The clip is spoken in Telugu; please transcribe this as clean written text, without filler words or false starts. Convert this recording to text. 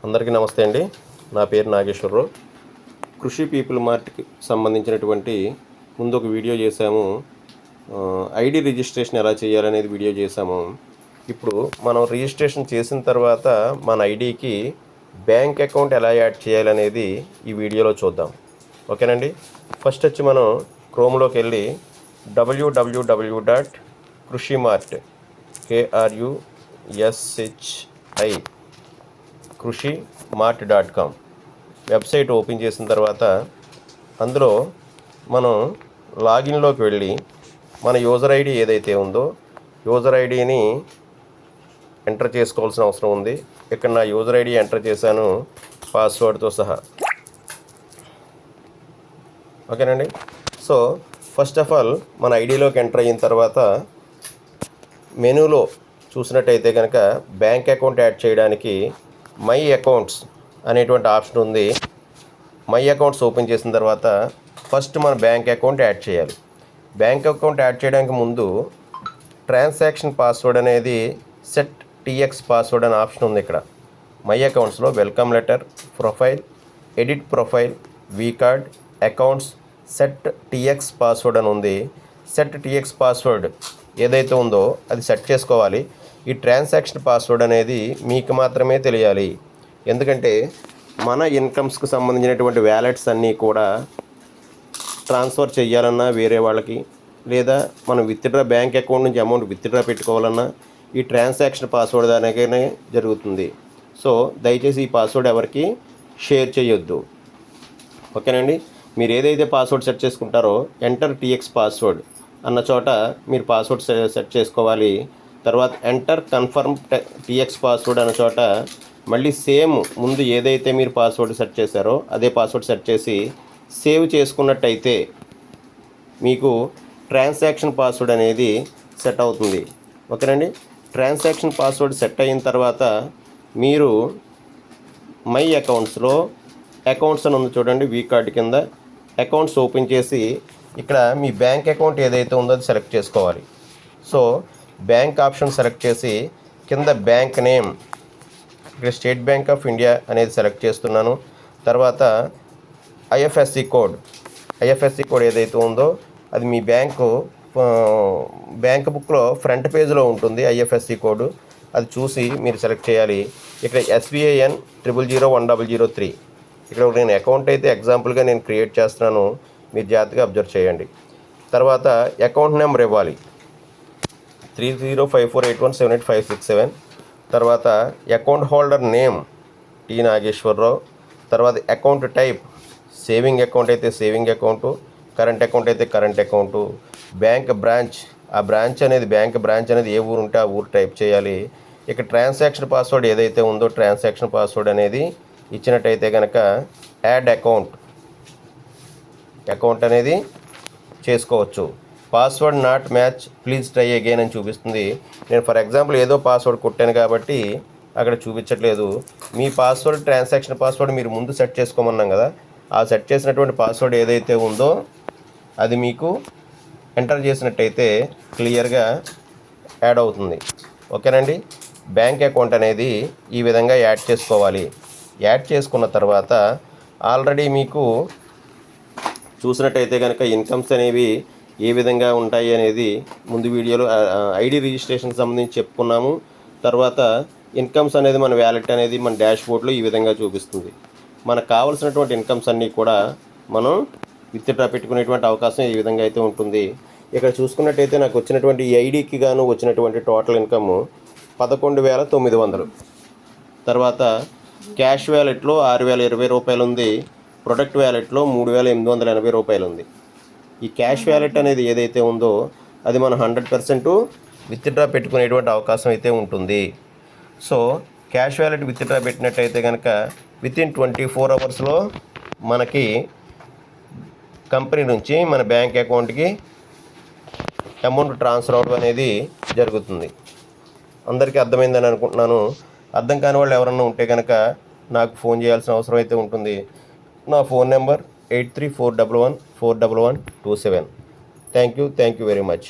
అందరికీ నమస్తే అండి. నా పేరు నాగేశ్వరరావు. కృషి పీపుల్ మార్ట్కి సంబంధించినటువంటి ముందు ఒక వీడియో చేశాము. ఐడి రిజిస్ట్రేషన్ ఎలా చేయాలనేది వీడియో చేశాము. ఇప్పుడు మనం రిజిస్ట్రేషన్ చేసిన తర్వాత మన ఐడికి బ్యాంక్ అకౌంట్ ఎలా యాడ్ చేయాలనేది ఈ వీడియోలో చూద్దాం. ఓకేనండి. ఫస్ట్ వచ్చి మనం క్రోమ్లోకి వెళ్ళి www.krushiMart KRUSHI వెబ్సైట్ ఓపెన్ చేసిన తర్వాత అందులో మనం లాగిన్లోకి వెళ్ళి మన యూజర్ ఐడి ఏదైతే ఉందో యూజర్ ఐడిని ఎంటర్ చేసుకోవాల్సిన అవసరం ఉంది. ఇక్కడ నా యూజర్ ఐడి ఎంటర్ చేశాను, పాస్వర్డ్తో సహా. ఓకేనండి. సో ఫస్ట్ ఆఫ్ ఆల్ మన ఐడిలోకి ఎంటర్ అయిన తర్వాత మెనూలో చూసినట్టయితే కనుక బ్యాంక్ అకౌంట్ యాడ్ చేయడానికి మై అకౌంట్స్ అనేటువంటి ఆప్షన్ ఉంది. మై అకౌంట్స్ ఓపెన్ చేసిన తర్వాత ఫస్ట్ మన బ్యాంక్ అకౌంట్ యాడ్ చేయాలి. బ్యాంక్ అకౌంట్ యాడ్ చేయడానికి ముందు ట్రాన్సాక్షన్ పాస్వర్డ్ అనేది సెట్ టీఎక్స్ పాస్వర్డ్ అనే ఆప్షన్ ఉంది. ఇక్కడ మై అకౌంట్స్లో welcome letter, profile, edit profile, V card, accounts, set TX password అని ఉంది. సెట్ టీఎక్స్ పాస్వర్డ్ ఏదైతే ఉందో అది సెట్ చేసుకోవాలి. ఈ ట్రాన్సాక్షన్ పాస్వర్డ్ అనేది మీకు మాత్రమే తెలియాలి. ఎందుకంటే మన ఇన్కమ్స్కి సంబంధించినటువంటి వ్యాలెట్స్ అన్నీ కూడా ట్రాన్స్ఫర్ చేయాలన్నా వేరే వాళ్ళకి, లేదా మనం విత్డ్రా బ్యాంక్ అకౌంట్ నుంచి అమౌంట్ విత్డ్రా పెట్టుకోవాలన్నా ఈ ట్రాన్సాక్షన్ పాస్వర్డ్ దానికనే జరుగుతుంది. సో దయచేసి ఈ పాస్వర్డ్ ఎవరికి షేర్ చేయొద్దు. ఓకేనండి. మీరు ఏదైతే పాస్వర్డ్ సెట్ చేసుకుంటారో ఎంటర్ టీఎక్స్ పాస్వర్డ్ అన్న చోట మీరు పాస్వర్డ్ సెట్ చేసుకోవాలి. తర్వాత ఎంటర్ కన్ఫర్మ్ టీఎక్స్ పాస్వర్డ్ అన్న చోట మళ్ళీ సేమ్ ముందు ఏదైతే మీరు పాస్వర్డ్ సెట్ చేశారో అదే పాస్వర్డ్ సెట్ చేసి సేవ్ చేసుకున్నట్టయితే మీకు ట్రాన్సాక్షన్ పాస్వర్డ్ అనేది సెట్ అవుతుంది. ఓకేనండి. ట్రాన్సాక్షన్ పాస్వర్డ్ సెట్ అయిన తర్వాత మీరు మై అకౌంట్స్లో అకౌంట్స్ అని ఉంది చూడండి, వి కార్డ్ కింద అకౌంట్స్ ఓపెన్ చేసి ఇక్కడ మీ బ్యాంక్ అకౌంట్ ఏదైతే ఉందో అది సెలెక్ట్ చేసుకోవాలి. సో బ్యాంక్ ఆప్షన్ సెలెక్ట్ చేసి కింద బ్యాంక్ నేమ్ ఇక్కడ స్టేట్ బ్యాంక్ ఆఫ్ ఇండియా అనేది సెలెక్ట్ చేస్తున్నాను. తర్వాత ఐఎఫ్ఎస్సి కోడ్ ఏదైతే ఉందో అది మీ బ్యాంక్ బుక్లో ఫ్రంట్ పేజ్లో ఉంటుంది. ఐఎఫ్ఎస్సి కోడ్ అది చూసి మీరు సెలెక్ట్ చేయాలి. ఇక్కడ SBIN 000103 ఇక్కడ నేను అకౌంట్ అయితే ఎగ్జాంపుల్గా నేను క్రియేట్ చేస్తున్నాను, మీరు జాగ్రత్తగా అబ్జర్వ్ చేయండి. తర్వాత అకౌంట్ నెంబర్ ఇవ్వాలి 3054817857. తర్వాత account holder name T Nageswararao. తర్వాత అకౌంట్ టైప్ సేవింగ్ అకౌంట్ అయితే సేవింగ్ అకౌంటు, కరెంట్ అకౌంట్ అయితే కరెంట్ అకౌంటు, బ్యాంక్ బ్రాంచ్ ఆ బ్రాంచ్ అనేది బ్యాంక్ బ్రాంచ్ అనేది ఏ ఊరు ఉంటే ఆ ఊరు టైప్ చేయాలి. ఇక ట్రాన్సాక్షన్ పాస్వర్డ్ ఏదైతే ఉందో ట్రాన్సాక్షన్ పాస్వర్డ్ అనేది ఇచ్చినట్టయితే కనుక యాడ్ అకౌంట్ అనేది చేసుకోవచ్చు. Password not match please try again అని చూపిస్తుంది. నేను ఫర్ ఎగ్జాంపుల్ ఏదో పాస్వర్డ్ కొట్టాను కాబట్టి అక్కడ చూపించట్లేదు. మీ పాస్వర్డ్ ట్రాన్సాక్షన్ పాస్వర్డ్ మీరు ముందు సెట్ చేసుకోమన్నాం కదా, ఆ సెట్ చేసినటువంటి పాస్వర్డ్ ఏదైతే ఉందో అది మీకు ఎంటర్ చేసినట్టయితే క్లియర్గా యాడ్ అవుతుంది. ఓకేనండి. బ్యాంక్ అకౌంట్ అనేది ఈ విధంగా యాడ్ చేసుకోవాలి. యాడ్ చేసుకున్న తర్వాత ఆల్రెడీ మీకు చూసినట్టయితే కనుక ఇన్కమ్స్ అనేవి ఏ విధంగా ఉంటాయి అనేది ముందు వీడియోలో ఐడి రిజిస్ట్రేషన్కి సంబంధించి చెప్పుకున్నాము. తర్వాత ఇన్కమ్స్ అనేది మన వ్యాలెట్ అనేది మన డాష్ బోర్డ్లో ఈ విధంగా చూపిస్తుంది. మనకు కావాల్సినటువంటి ఇన్కమ్స్ అన్నీ కూడా మనం విత్డ్రా పెట్టుకునేటువంటి అవకాశం ఈ విధంగా అయితే ఉంటుంది. ఇక్కడ చూసుకున్నట్టయితే నాకు వచ్చినటువంటి ఈ ఐడికి గాను వచ్చినటువంటి టోటల్ ఇన్కమ్ 11,900. తర్వాత క్యాష్ వ్యాలెట్లో 6,020 రూపాయలు ఉంది. ప్రొడక్ట్ వ్యాలెట్లో 3,880 రూపాయలు ఉంది. ఈ క్యాష్ వ్యాలెట్ అనేది ఏదైతే ఉందో అది మనం 100% విత్డ్రా పెట్టుకునేటువంటి అవకాశం అయితే ఉంటుంది. సో క్యాష్ వ్యాలెట్ విత్డ్రా పెట్టినట్టయితే కనుక వితిన్ 24 అవర్స్లో మనకి కంపెనీ నుంచి మన బ్యాంక్ అకౌంట్కి అమౌంట్ ట్రాన్స్ఫర్ అవ్వడం అనేది జరుగుతుంది. అందరికీ అర్థమైందని అనుకుంటున్నాను. అర్థం కాని వాళ్ళు ఎవరన్నా ఉంటే కనుక నాకు ఫోన్ చేయాల్సిన అవసరం అయితే ఉంటుంది. నా phone number 8341141127. Thank you very much.